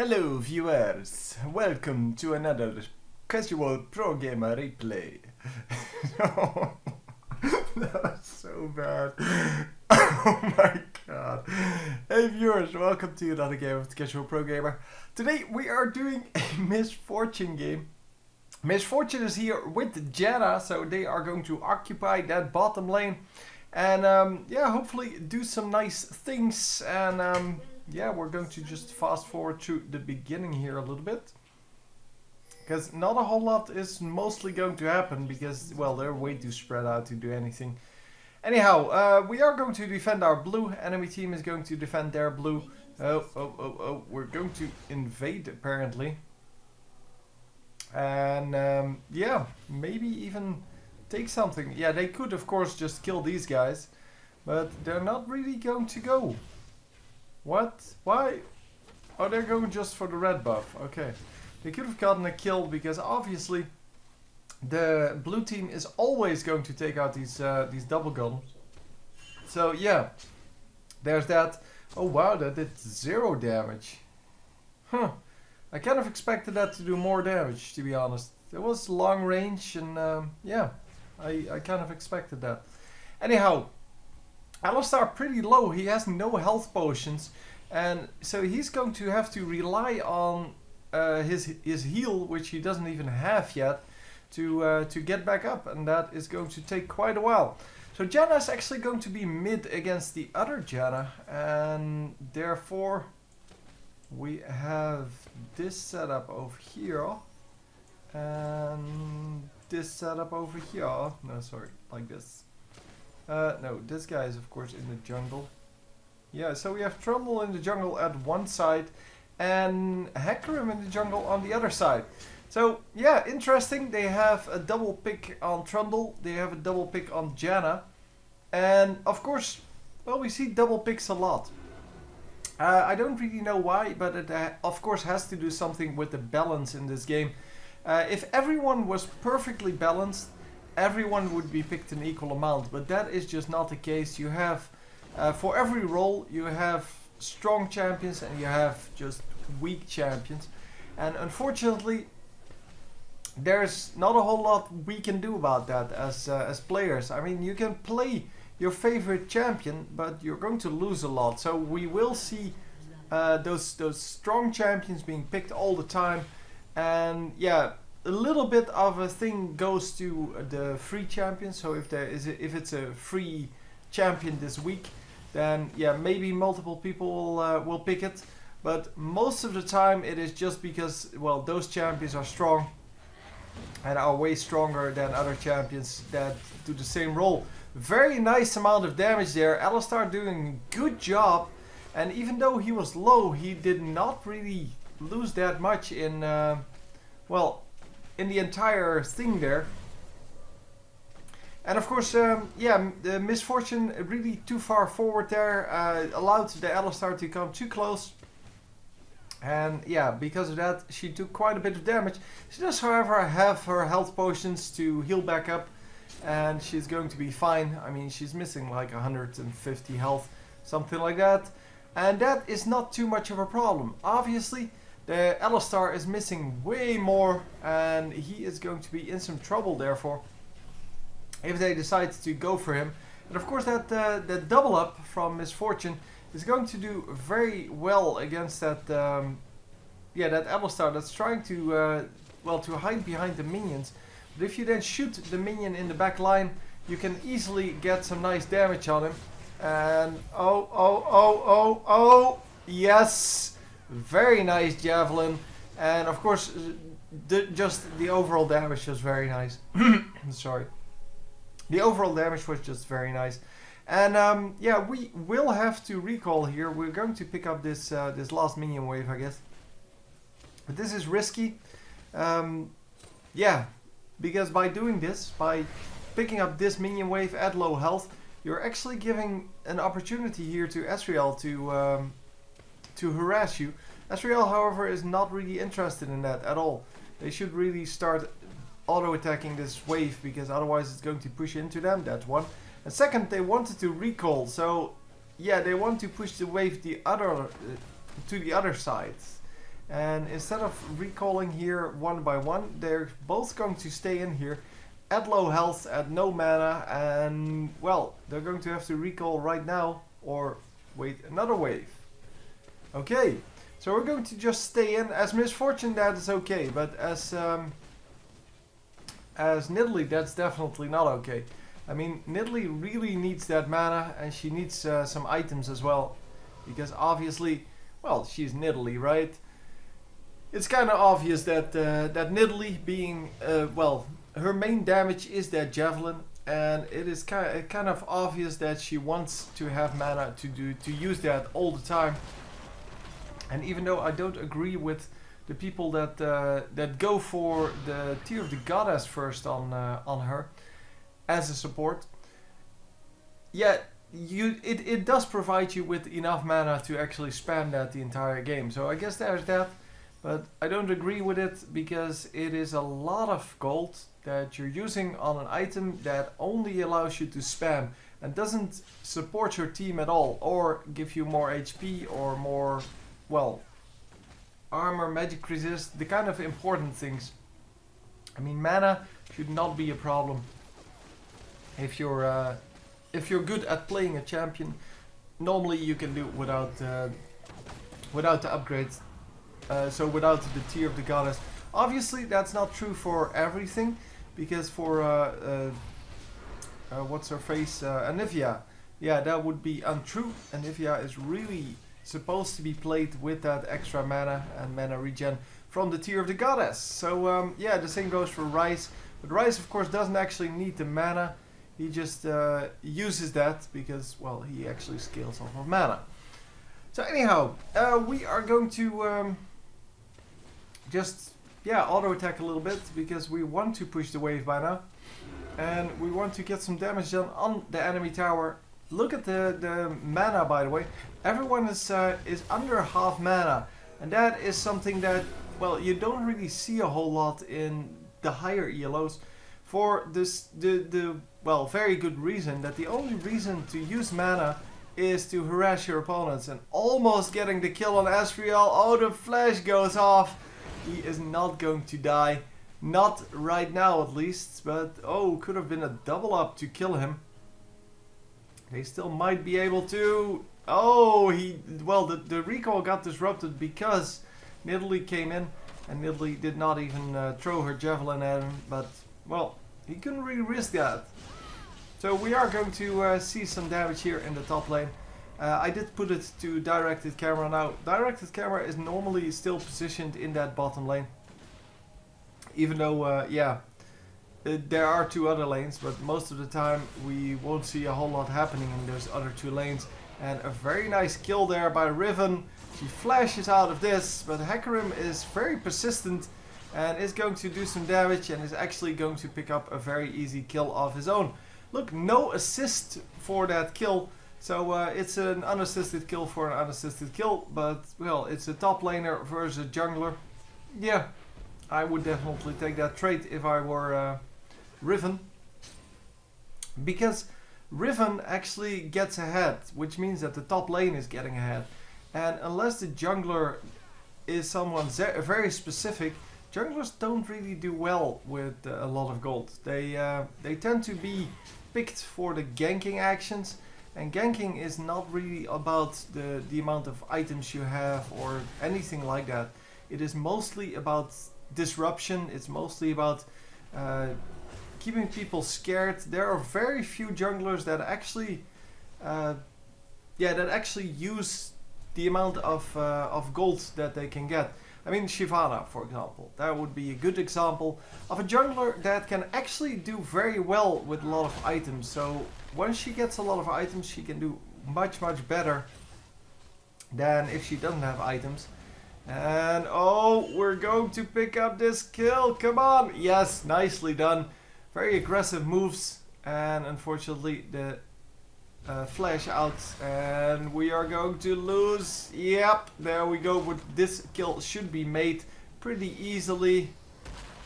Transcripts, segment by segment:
Hello viewers, welcome to another casual pro gamer replay. No, that was so bad. Oh my god. Hey viewers, welcome to another game of the Casual Pro Gamer. Today we are doing a Misfortune game. Misfortune is here with Jana, so they are going to occupy that bottom lane. And yeah, hopefully do some nice things. And yeah, we're going to just fast forward to the beginning here a little bit. Because not a whole lot is mostly going to happen because, well, they're way too spread out to do anything. Anyhow, we are going to defend our blue. Enemy team is going to defend their blue. Oh, we're going to invade apparently. And yeah, maybe even take something. Yeah, they could of course just kill these guys. But they're not really going to go. What? Why? Oh, they're going just for the red buff. Okay. They could have gotten a kill because obviously the blue team is always going to take out these double guns. So yeah, there's that. Oh wow, that did 0 damage. Huh. I kind of expected that to do more damage, to be honest. It was long range and yeah, I kind of expected that. Anyhow, Alistar pretty low, he has no health potions, and so he's going to have to rely on his heal, which he doesn't even have yet, to get back up, and that is going to take quite a while. So Janna is actually going to be mid against the other Janna, and therefore we have this setup over here, and this setup over here. No, sorry, like this. No, this guy is of course in the jungle. Yeah, so we have Trundle in the jungle at one side and Hecarim in the jungle on the other side. So yeah, interesting. They have a double pick on Trundle, they have a double pick on Janna, and of course, well, we see double picks a lot. I don't really know why, but it of course has to do something with the balance in this game. If everyone was perfectly balanced, everyone would be picked an equal amount, but that is just not the case. You have, for every role, you have strong champions and you have just weak champions. And unfortunately, there's not a whole lot we can do about that as players. I mean, you can play your favorite champion, but you're going to lose a lot. So we will see those strong champions being picked all the time. And yeah, a little bit of a thing goes to the free champion. So if it's a free champion this week, then yeah, maybe multiple people will pick it. But most of the time it is just because, well, those champions are strong and are way stronger than other champions that do the same role. Very nice amount of damage there. Alistar doing a good job, and even though he was low, he did not really lose that much in well, in the entire thing there. And of course, yeah, the Misfortune really too far forward there, allowed the Alistar to come too close. And yeah, because of that, she took quite a bit of damage. She does, however, have her health potions to heal back up, and she's going to be fine. I mean, she's missing like 150 health, something like that. And that is not too much of a problem. Obviously, the Alistar is missing way more, and he is going to be in some trouble therefore, if they decide to go for him. And of course that double up from Misfortune is going to do very well against that yeah, that Alistar that's trying to well, to hide behind the minions. But if you then shoot the minion in the back line, you can easily get some nice damage on him. And oh, yes, very nice javelin. And of course just the overall damage was very nice. Sorry. The overall damage was just very nice. And yeah, we will have to recall here. We're going to pick up this this last minion wave, I guess. But this is risky. Yeah, because by doing this, by picking up this minion wave at low health, you're actually giving an opportunity here to Ezreal to harass you. Ezreal, however, is not really interested in that at all. They should really start auto-attacking this wave, because otherwise it's going to push into them, that's one. And second, they wanted to recall, so yeah, they want to push the wave to the other side. And instead of recalling here one by one, they're both going to stay in here at low health, at no mana, and well, they're going to have to recall right now or wait another wave. Okay, so we're going to just stay in. As Misfortune, that is okay, but as Nidalee, that's definitely not okay. I mean, Nidalee really needs that mana, and she needs some items as well, because obviously, well, she's Nidalee, right? It's kind of obvious that that Nidalee being, well, her main damage is that javelin, and it is kind of obvious that she wants to have mana to use that all the time. And even though I don't agree with the people that that go for the Tear of the Goddess first on her as a support, yeah, it does provide you with enough mana to actually spam that the entire game. So I guess there's that. But I don't agree with it, because it is a lot of gold that you're using on an item that only allows you to spam and doesn't support your team at all, or give you more HP or more, well, armor, magic resist, the kind of important things. I mean, mana should not be a problem if you're good at playing a champion. Normally you can do it without the upgrades. So without the Tear of the Goddess. Obviously that's not true for everything, because for what's her face, Anivia, yeah, that would be untrue. Anivia is really supposed to be played with that extra mana and mana regen from the Tear of the Goddess. So yeah, the same goes for Ryze, but Ryze of course doesn't actually need the mana. He just uses that because, well, he actually scales off of mana. So anyhow, we are going to just, yeah, auto attack a little bit, because we want to push the wave by now, and we want to get some damage done on the enemy tower. Look at the mana, by the way. Everyone is under half mana, and that is something that, well, you don't really see a whole lot in the higher ELOs, for this the well, very good reason that the only reason to use mana is to harass your opponents. And almost getting the kill on Asriel. Oh, the flash goes off. He is not going to die. Not right now at least. But oh, could have been a double up to kill him. They still might be able to. Oh, well, the recall got disrupted because Nidalee came in. And Nidalee did not even throw her javelin at him. But, well, he couldn't really risk that. So we are going to see some damage here in the top lane. I did put it to directed camera now. Directed camera is normally still positioned in that bottom lane. Even though, yeah, there are two other lanes, but most of the time we won't see a whole lot happening in those other two lanes. And a very nice kill there by Riven. She flashes out of this, but Hecarim is very persistent and is going to do some damage and is actually going to pick up a very easy kill of his own. Look, no assist for that kill, so it's an unassisted kill for an unassisted kill, but, well, it's a top laner versus a jungler. Yeah, I would definitely take that trade if I were Riven, because Riven actually gets ahead, which means that the top lane is getting ahead, and unless the jungler is someone very specific, junglers don't really do well with a lot of gold. They tend to be picked for the ganking actions, and ganking is not really about the amount of items you have or anything like that. It is mostly about disruption. It's mostly about keeping people scared. There are very few junglers that actually use the amount of gold that they can get. I mean, Shyvana, for example. That would be a good example of a jungler that can actually do very well with a lot of items. So once she gets a lot of items, she can do much better than if she doesn't have items. And oh, we're going to pick up this kill. Come on. Yes, nicely done. Very aggressive moves. And unfortunately, the flash out, and we are going to lose. Yep, there we go. But this kill should be made pretty easily.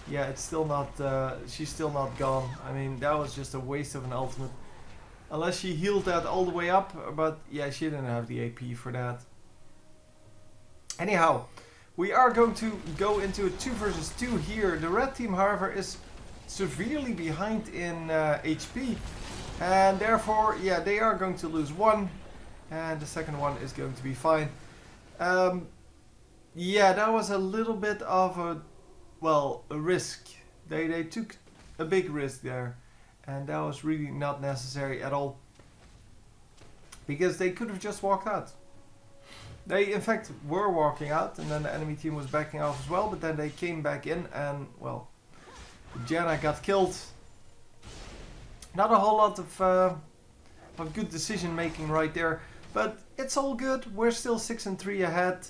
Yeah, it's still not, she's still not gone. I mean, that was just a waste of an ultimate, unless she healed that all the way up, but yeah, she didn't have the AP for that. Anyhow, we are going to go into a 2 versus 2 here. The red team, however, is severely behind in HP. And therefore, yeah, they are going to lose one. And the second one is going to be fine. Yeah, that was a little bit of a, well, a risk. They took a big risk there. And that was really not necessary at all. Because they could have just walked out. They, in fact, were walking out. And then the enemy team was backing off as well. But then they came back in and, well, Janna got killed. Not a whole lot of good decision making right there. But it's all good. We're still 6 and 3 ahead.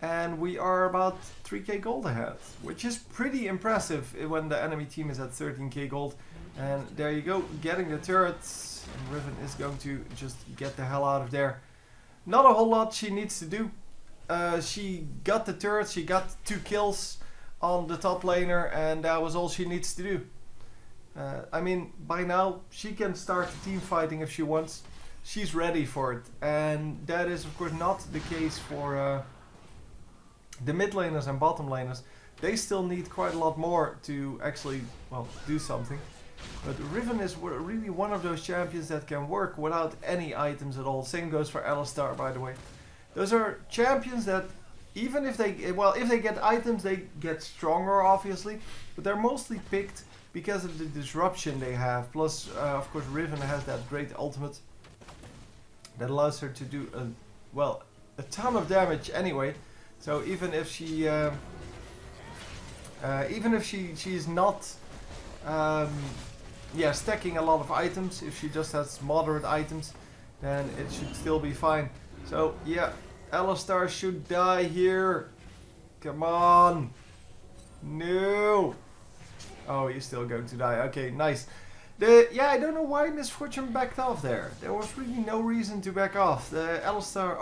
And we are about 3k gold ahead. Which is pretty impressive when the enemy team is at 13k gold. And there you go, getting the turrets. And Riven is going to just get the hell out of there. Not a whole lot she needs to do. She got the turrets, she got 2 kills on the top laner. And that was all she needs to do. I mean, by now she can start team fighting if she wants. She's ready for it. And that is of course not the case for the mid laners and bottom laners. They still need quite a lot more to actually, well, do something. But Riven is really one of those champions that can work without any items at all. Same goes for Alistar, by the way. Those are champions that even if they, well, if they get items, they get stronger, obviously. But they're mostly picked because of the disruption they have. Plus, of course, Riven has that great ultimate that allows her to do, a ton of damage anyway. So even if she, she's not, stacking a lot of items, if she just has moderate items, then it should still be fine. So yeah, Alistar should die here. Come on. No. Oh, he's still going to die. Okay, nice. I don't know why Misfortune backed off there. There was really no reason to back off. Alistar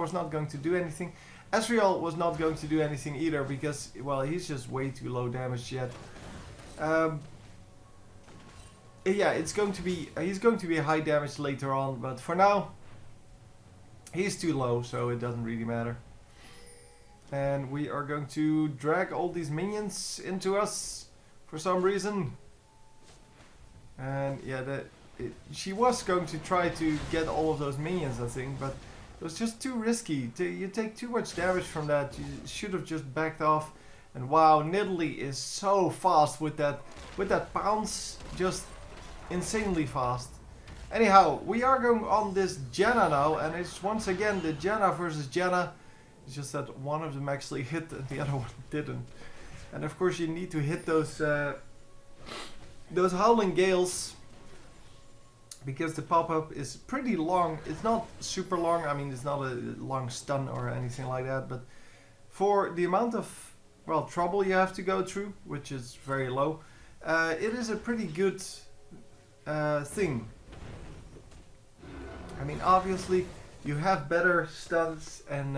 was not going to do anything. Ezreal was not going to do anything either because, well, he's just way too low damage yet. It's going to be he's going to be high damage later on, but for now he's too low, so it doesn't really matter. And we are going to drag all these minions into us for some reason. And yeah, she was going to try to get all of those minions, I think, but it was just too risky. You take too much damage from that. You should have just backed off. And wow, Nidalee is so fast with that bounce, just insanely fast. Anyhow, we are going on this Janna now, and it's once again the Janna versus Janna. It's just that one of them actually hit and the other one didn't. And of course you need to hit those Howling Gales, because the pop-up is pretty long. It's not super long, I mean it's not a long stun or anything like that, but for the amount of, well, trouble you have to go through, which is very low, it is a pretty good thing. I mean, obviously you have better stuns, and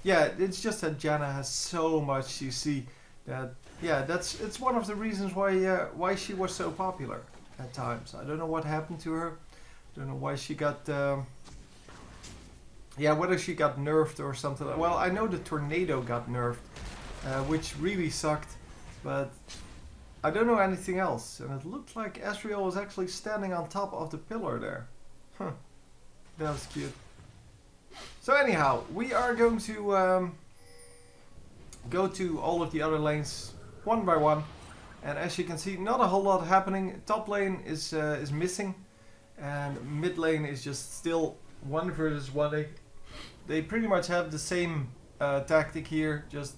it's just that Janna has so much CC that, it's one of the reasons why she was so popular at times. I don't know what happened to her. I don't know why she got, whether she got nerfed or something. Well, I know the tornado got nerfed, which really sucked, but I don't know anything else. And it looked like Ezreal was actually standing on top of the pillar there. Huh. That was cute. So anyhow, we are going to go to all of the other lanes one by one. And as you can see, not a whole lot happening. Top lane is missing. And mid lane is just still 1 versus 1. They pretty much have the same tactic here. Just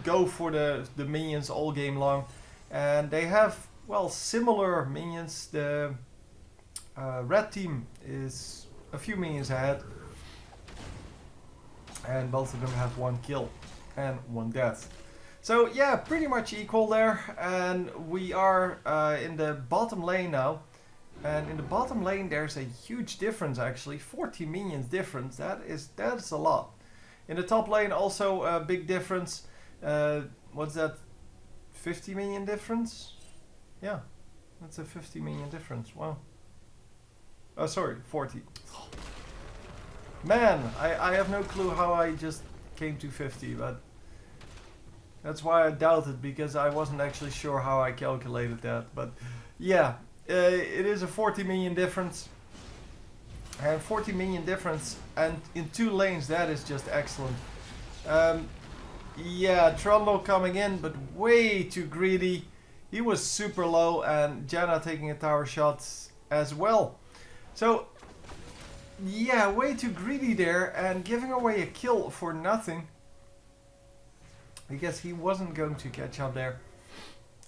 go for the minions all game long. And they have, well, similar minions. The red team is a few minions ahead. And both of them have 1 kill and 1 death. So yeah, pretty much equal there. And we are in the bottom lane now. And in the bottom lane there's a huge difference actually. 40 minions difference. That's a lot. In the top lane also a big difference. What's that? 50 minion difference? Yeah, that's a 50 minion difference. Wow. Oh, sorry, 40. Man, I have no clue how I just came to 50, but that's why I doubted, because I wasn't actually sure how I calculated that. But yeah, it is a 40 million difference. And 40 million difference, and in 2 lanes, that is just excellent. Yeah, Trundle coming in, but way too greedy. He was super low, and Janna taking a tower shot as well. So, yeah, way too greedy there, and giving away a kill for nothing. Because he wasn't going to catch up there.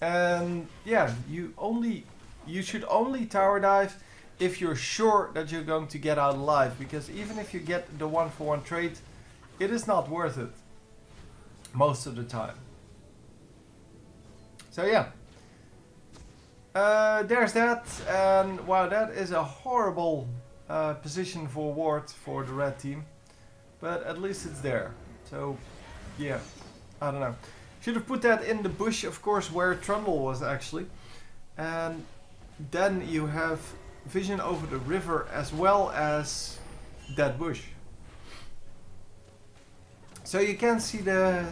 And yeah, you should only tower dive if you're sure that you're going to get out alive, because even if you get the 1-for-1 trade, it is not worth it most of the time. So yeah, there's that, and wow, that is a horrible position for ward for the red team, but at least it's there. So yeah, I don't know. Should have put that in the bush, of course, where Trundle was actually, and then you have vision over the river as well as that bush. So you can see the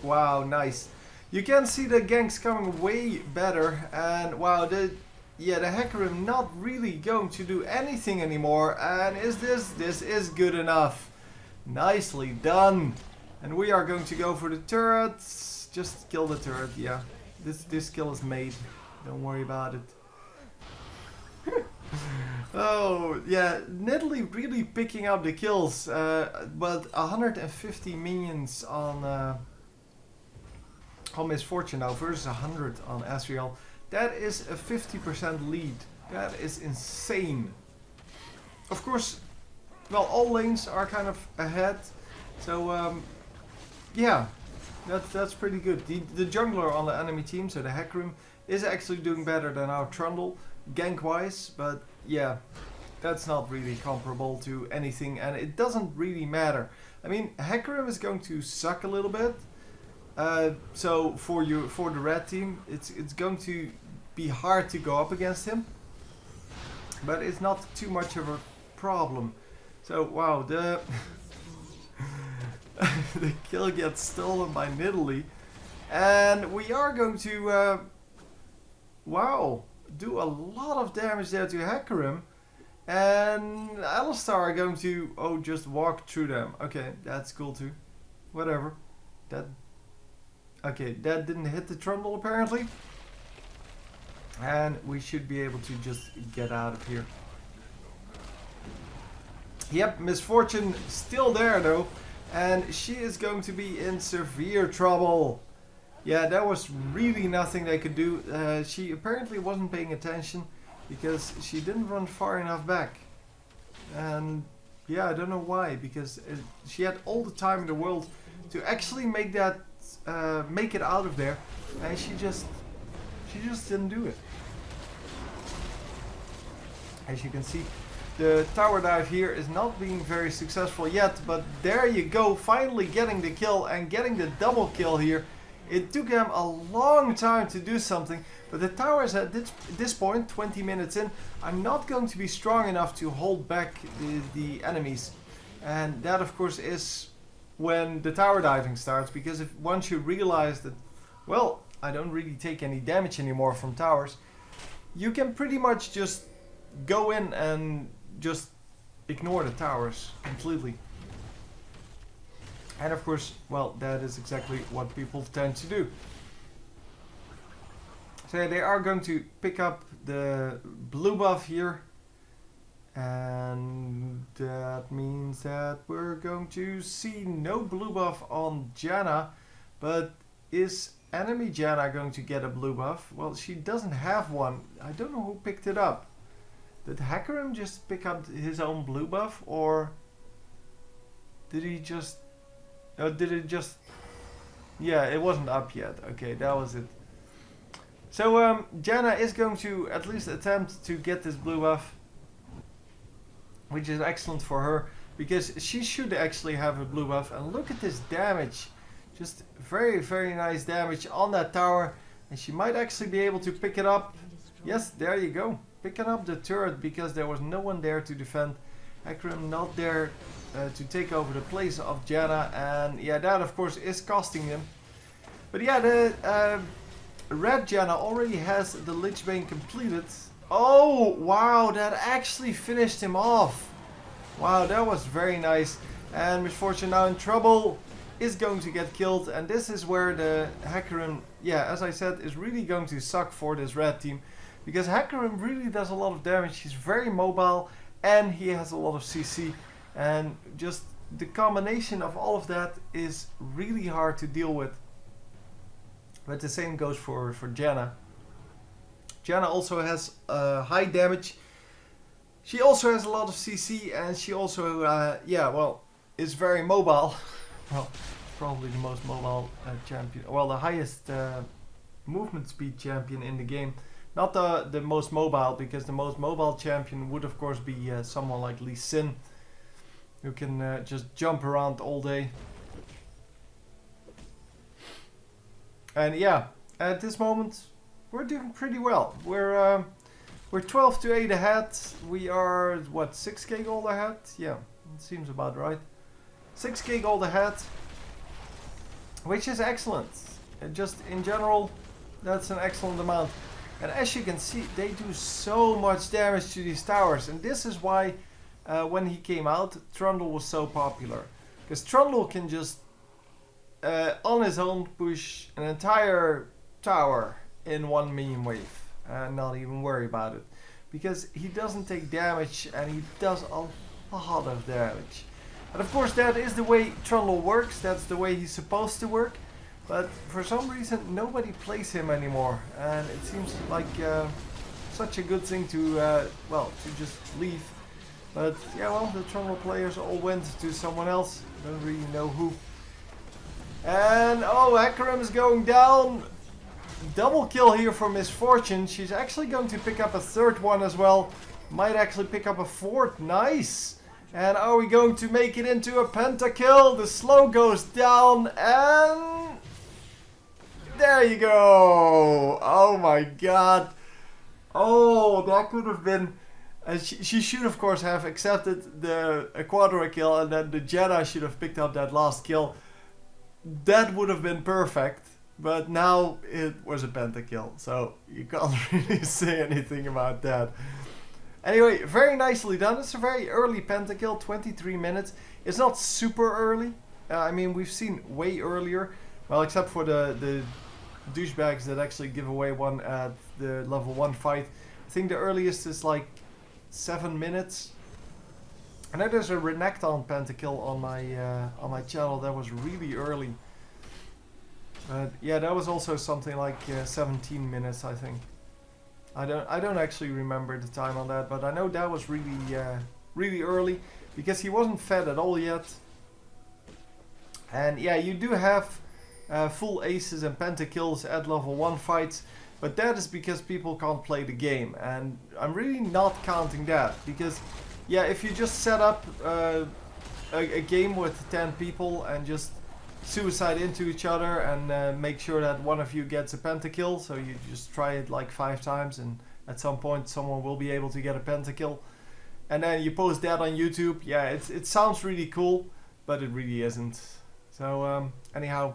wow, nice. You can see the ganks coming way better, and wow, the Hecarim not really going to do anything anymore. And this is good enough. Nicely done. And we are going to go for the turrets. Just kill the turret, yeah. This kill is made. Don't worry about it. Oh yeah, Nidalee really picking up the kills, but 150 minions on Miss Fortune now versus 100 on Asriel. That is a 50% lead. That is insane. Of course, well, all lanes are kind of ahead, so yeah, that's pretty good. The jungler on the enemy team, so the Hecarim, is actually doing better than our Trundle gank wise, but yeah, that's not really comparable to anything, and it doesn't really matter. I mean, Hecarim is going to suck a little bit, so for the red team, it's going to be hard to go up against him, but it's not too much of a problem. So wow, the the kill gets stolen by Nidalee, and we are going to wow, do a lot of damage there to Hecarim, and Alistar are going to just walk through them. Okay, that's cool too. Whatever. That didn't hit the Trundle apparently, and we should be able to just get out of here. Yep, Miss Fortune still there though, and she is going to be in severe trouble. Yeah, that was really nothing they could do. She apparently wasn't paying attention because she didn't run far enough back. And yeah, I don't know why, because she had all the time in the world to actually make that, make it out of there, and she just didn't do it. As you can see, the tower dive here is not being very successful yet, but there you go, finally getting the kill and getting the double kill here. It took them a long time to do something, but the towers at this point, 20 minutes in, are not going to be strong enough to hold back the enemies. And that of course is when the tower diving starts, because if once you realize that, well, I don't really take any damage anymore from towers, you can pretty much just go in and just ignore the towers completely. And of course, well, that is exactly what people tend to do. So they are going to pick up the blue buff here, and that means that we're going to see no blue buff on Janna. But is enemy Janna going to get a blue buff? Well, she doesn't have one. I don't know who picked it up. Did Hecarim just pick up his own blue buff, or did he just... did it just... Yeah, it wasn't up yet. Okay, that was it. So Janna is going to at least attempt to get this blue buff, which is excellent for her, because she should actually have a blue buff. And look at this damage. Just very, very nice damage on that tower. And she might actually be able to pick it up. Yes, there you go. Picking up the turret because there was no one there to defend. Hecarim not there to take over the place of Janna, and yeah, that of course is costing him. But yeah, the red Janna already has the Lich Bane completed. Oh wow, that actually finished him off. Wow, that was very nice. And Misfortune now in trouble, is going to get killed, and this is where the Hecarim, yeah, as I said, is really going to suck for this red team, because Hecarim really does a lot of damage. He's very mobile and he has a lot of CC, and just the combination of all of that is really hard to deal with. But the same goes for Janna. Janna also has high damage. She also has a lot of CC, and she also, yeah, well, is very mobile. Well, probably the most mobile champion. Well, the highest movement speed champion in the game. Not the most mobile, because the most mobile champion would of course be someone like Lee Sin, who can just jump around all day. And yeah, at this moment we're doing pretty well. We're 12 to 8 ahead. We are what, 6k gold ahead? Yeah, it seems about right. 6k gold ahead, which is excellent. And just in general, that's an excellent amount. And as you can see, they do so much damage to these towers, and this is why when he came out, Trundle was so popular. Because Trundle can just on his own push an entire tower in one minion wave and not even worry about it. Because he doesn't take damage, and he does a lot of damage. And of course that is the way Trundle works, that's the way he's supposed to work. But for some reason nobody plays him anymore, and it seems like such a good thing to, well, to just leave. But yeah, well, the Trundle players all went to someone else, don't really know who. And oh, Hecarim is going down. Double kill here for Misfortune. She's actually going to pick up a third one as well. Might actually pick up a fourth, nice. And are we going to make it into a pentakill? The slow goes down, and there you go. Oh my god. Oh, that could have been... she should of course have accepted the QUADRA kill, and then the Jedi should have picked up that last kill. That would have been perfect. But now it was a pentakill, so you can't really say anything about that. Anyway, very nicely done. It's a very early pentakill, 23 minutes. It's not super early. I mean, we've seen way earlier. Well, except for the douchebags that actually give away one at the level 1 fight. I think the earliest is like 7 minutes. And then there's a Renekton pentakill on my channel that was really early. Yeah, that was also something like 17 minutes, I think. I don't actually remember the time on that, but I know that was really early, because he wasn't fed at all yet. And yeah, you do have full aces and pentakills at level 1 fights, but that is because people can't play the game, and I'm really not counting that, because yeah, if you just set up a game with 10 people and just suicide into each other and make sure that one of you gets a pentakill, so you just try it like 5 times, and at some point someone will be able to get a pentakill, and then you post that on YouTube. Yeah, it sounds really cool, but it really isn't. So anyhow,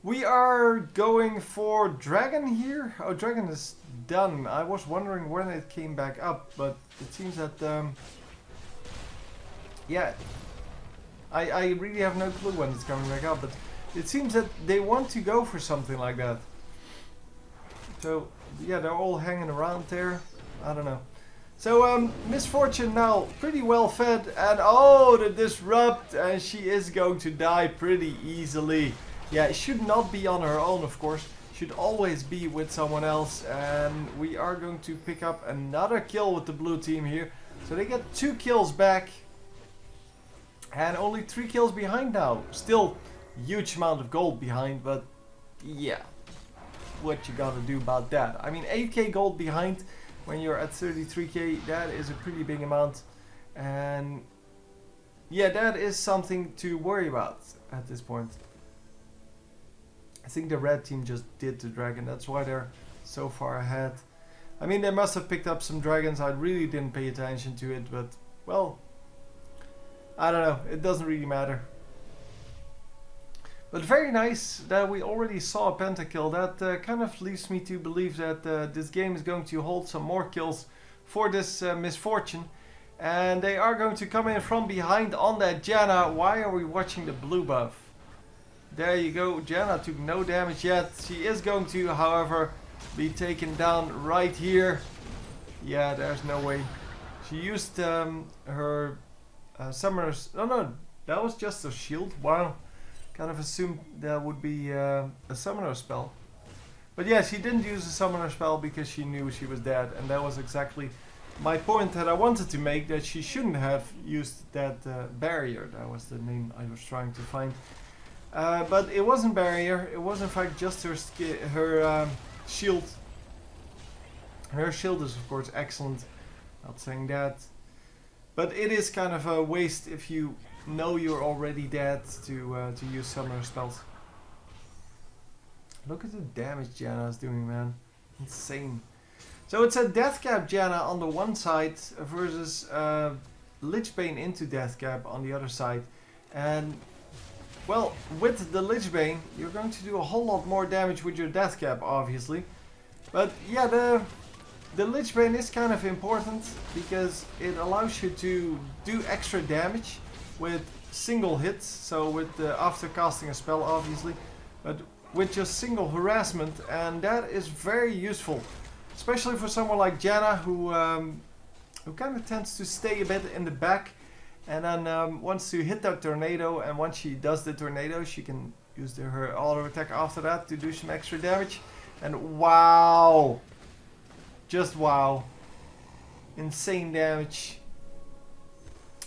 we are going for Dragon here. Oh, Dragon is done. I was wondering when it came back up, but it seems that yeah, I really have no clue when it's coming back up, but it seems that they want to go for something like that. So yeah, they're all hanging around there. I don't know. So Misfortune now pretty well fed, and oh, the disrupt, and she is going to die pretty easily. Yeah, it should not be on her own, of course. Should always be with someone else, and we are going to pick up another kill with the blue team here. So they get 2 kills back. And only 3 kills behind now. Still huge amount of gold behind, but yeah, what you gotta do about that? I mean, 8k gold behind when you're at 33k, that is a pretty big amount. And yeah, that is something to worry about at this point. I think the red team just did the dragon, that's why they're so far ahead. I mean, they must have picked up some dragons, I really didn't pay attention to it, but well, I don't know, it doesn't really matter. But very nice that we already saw a pentakill. That kind of leads me to believe that this game is going to hold some more kills for this Misfortune. And they are going to come in from behind on that Janna. Why are we watching the blue buff? There you go. Janna took no damage yet. She is going to, however, be taken down right here. Yeah, there's no way. She used her summoner's... Oh no, that was just a shield. Wow. Kind of assumed that would be a summoner spell. But yeah, she didn't use a summoner spell because she knew she was dead. And that was exactly my point that I wanted to make, that she shouldn't have used that barrier. That was the name I was trying to find. But it wasn't barrier. It was in fact just her shield. Her shield is of course excellent. Not saying that. But it is kind of a waste if you know you're already dead to use summoner spells. Look at the damage Janna is doing, man. Insane. So it's a Deathcap Janna on the one side versus Lichbane into Deathcap on the other side. And, well, with the Lichbane, you're going to do a whole lot more damage with your Deathcap, obviously. But yeah, the Lichbane is kind of important because it allows you to do extra damage with single hits. So with after casting a spell, obviously. But with just single harassment, and that is very useful. Especially for someone like Janna, who kind of tends to stay a bit in the back, and then wants to hit that tornado. And once she does the tornado, she can use her auto attack after that to do some extra damage. And wow, just wow, insane damage.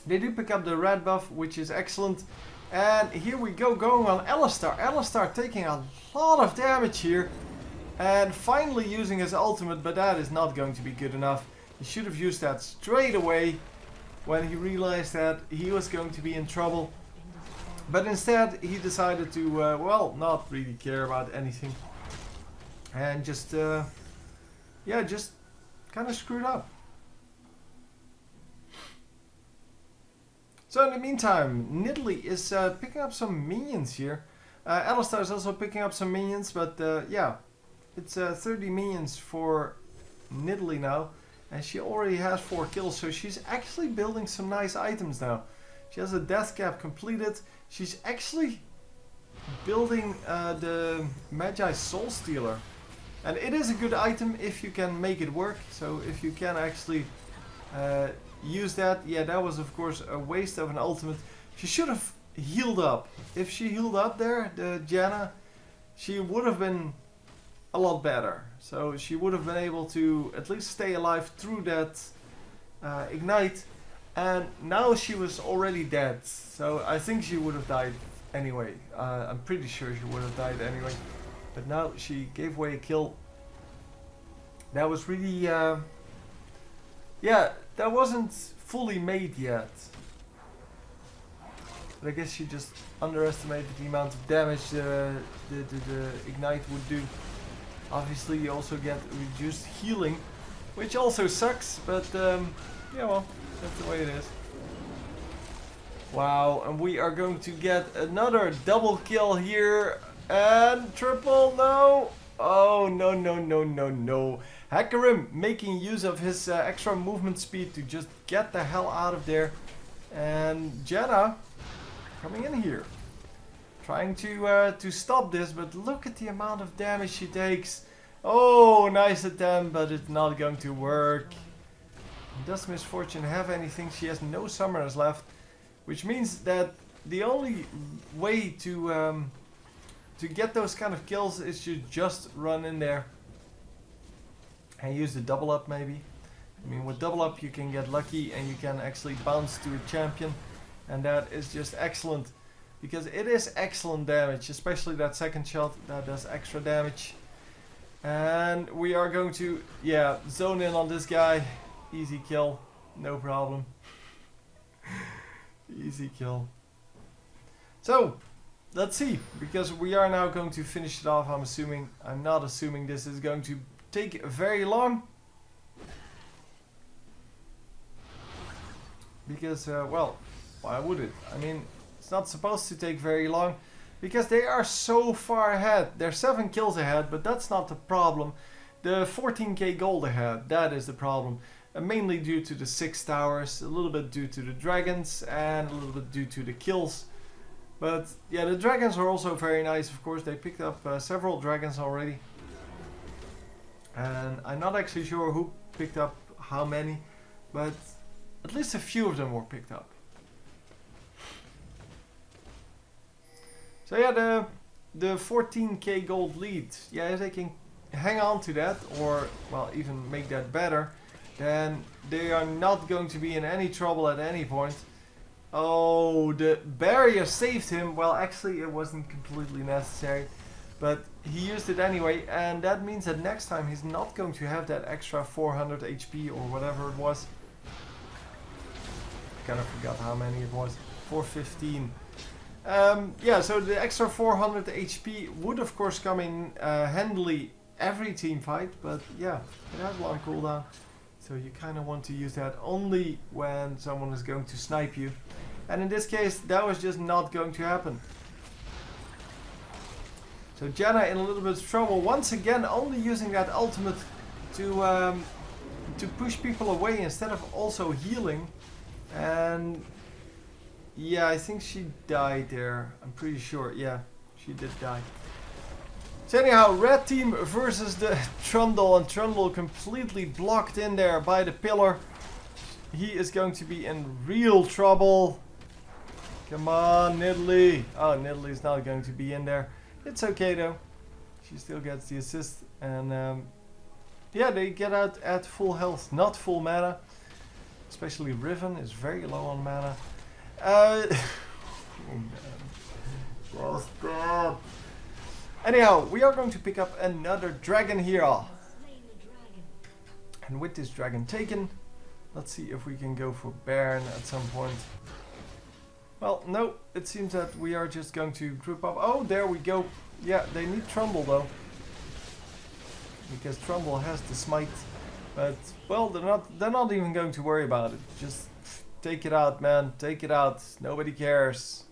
They do pick up the red buff, which is excellent. And here we go, going on Alistar. Alistar taking a lot of damage here. And finally using his ultimate, but that is not going to be good enough. He should have used that straight away when he realized that he was going to be in trouble. But instead he decided to, well, not really care about anything. And just, yeah, just kind of screwed up. So in the meantime, Nidalee is picking up some minions here. Alistar is also picking up some minions, but yeah. It's 30 minions for Nidalee now, and she already has 4 kills, so she's actually building some nice items now. She has a Deathcap completed. She's actually building the Magi Soul Stealer, and it is a good item if you can make it work. So if you can actually use that, yeah, that was of course a waste of an ultimate. She should have healed up. If she healed up there, the Janna, she would have been a lot better. So she would have been able to at least stay alive through that ignite. And now she was already dead. So I think she would have died anyway. I'm pretty sure she would have died anyway. But now she gave away a kill. That was really... yeah, that wasn't fully made yet. But I guess she just underestimated the amount of damage the ignite would do. Obviously you also get reduced healing, which also sucks, but yeah, well, that's the way it is. Wow, and we are going to get another double kill here, and triple, no! Oh, no, no, no, no, no. Hecarim making use of his extra movement speed to just get the hell out of there. And Janna coming in here. Trying to stop this, but look at the amount of damage she takes. Oh, nice attempt, but it's not going to work. Does Misfortune have anything? She has no summoners left, which means that the only way to get those kind of kills is to just run in there and use the double up maybe. I mean, with double up you can get lucky and you can actually bounce to a champion, and that is just excellent. Because it is excellent damage, especially that second shot that does extra damage. And we are going to, yeah, zone in on this guy. Easy kill, no problem. Easy kill. So, let's see, because we are now going to finish it off, I'm assuming. I'm not assuming this is going to take very long. Because, well, Why would it? I mean, it's not supposed to take very long because they are so far ahead. They're 7 kills ahead, but that's not the problem. The 14k gold ahead, that is the problem. Mainly due to the 6 towers, a little bit due to the dragons, and a little bit due to the kills. But yeah, the dragons are also very nice, of course. They picked up several dragons already. And I'm not actually sure who picked up how many, but at least a few of them were picked up. So yeah, the 14k gold lead, yeah, if they can hang on to that, or well, even make that better, then they are not going to be in any trouble at any point. Oh, the barrier saved him. Well, actually it wasn't completely necessary, but he used it anyway, and that means that next time he's not going to have that extra 400 HP or whatever it was. I kind of forgot how many it was. 415. Yeah, so the extra 400 HP would of course come in handily every team fight, but yeah, it has a long cooldown. So you kind of want to use that only when someone is going to snipe you. And in this case, that was just not going to happen. So Janna in a little bit of trouble. Once again, only using that ultimate to push people away instead of also healing. And yeah, I think she died there. I'm pretty sure. Yeah, she did die. So anyhow, red team versus the Trundle, and Trundle completely blocked in there by the pillar. He is going to be in real trouble. Come on, Nidalee. Oh, Nidalee's not going to be in there. It's okay though. She still gets the assist. And yeah, they get out at full health, not full mana. Especially Riven is very low on mana. Oh man. Stop. Anyhow, we are going to pick up another dragon here. And with this dragon taken, let's see if we can go for Baron at some point. Well, no, it seems that we are just going to group up. Oh, there we go. Yeah, they need Trumbull though. Because Trumbull has the smite. But, well, they're not even going to worry about it. Just take it out, man. Take it out. Nobody cares.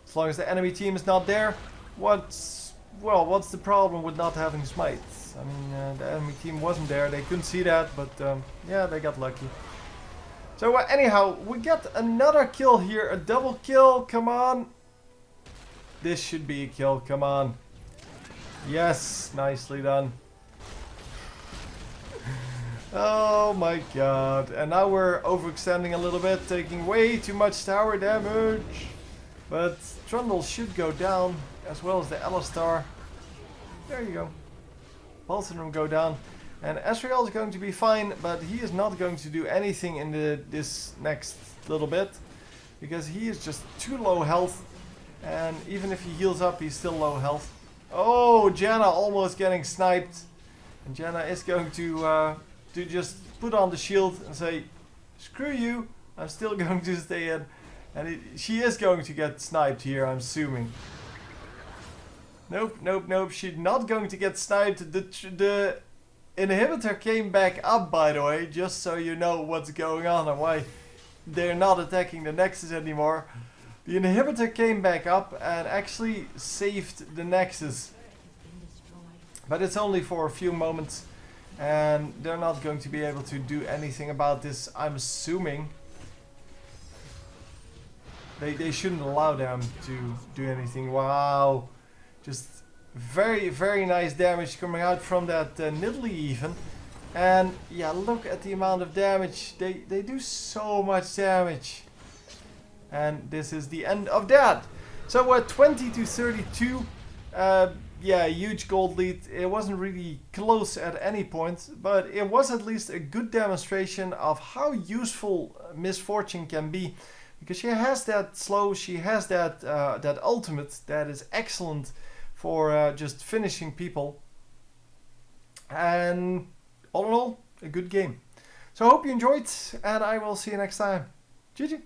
As long as the enemy team is not there, what's the problem with not having smite? I mean, the enemy team wasn't there. They couldn't see that, but yeah, they got lucky. So anyhow, we get another kill here. A double kill. Come on. This should be a kill. Come on. Yes, nicely done. Oh my god. And now we're overextending a little bit, taking way too much tower damage. But Trundle should go down, as well as the Alistar. There you go. Both of them go down. And Ezreal is going to be fine, but he is not going to do anything in this next little bit. Because he is just too low health. And even if he heals up, he's still low health. Oh, Janna almost getting sniped. And Janna is going to just put on the shield and say, screw you, I'm still going to stay in. And she is going to get sniped here, I'm assuming. Nope, nope, nope. She's not going to get sniped. The inhibitor came back up, by the way, just so you know what's going on and why they're not attacking the Nexus anymore. The inhibitor came back up and actually saved the Nexus. But it's only for a few moments. And they're not going to be able to do anything about this, I'm assuming. They shouldn't allow them to do anything. Wow. Just very, very nice damage coming out from that Nidalee even. And yeah, look at the amount of damage. They do so much damage. And this is the end of that. So 20 to 32. Yeah, huge gold lead. It wasn't really close at any point, but it was at least a good demonstration of how useful Miss Fortune can be. Because she has that slow, she has that that ultimate that is excellent for just finishing people. And all in all, a good game. So I hope you enjoyed, and I will see you next time. GG.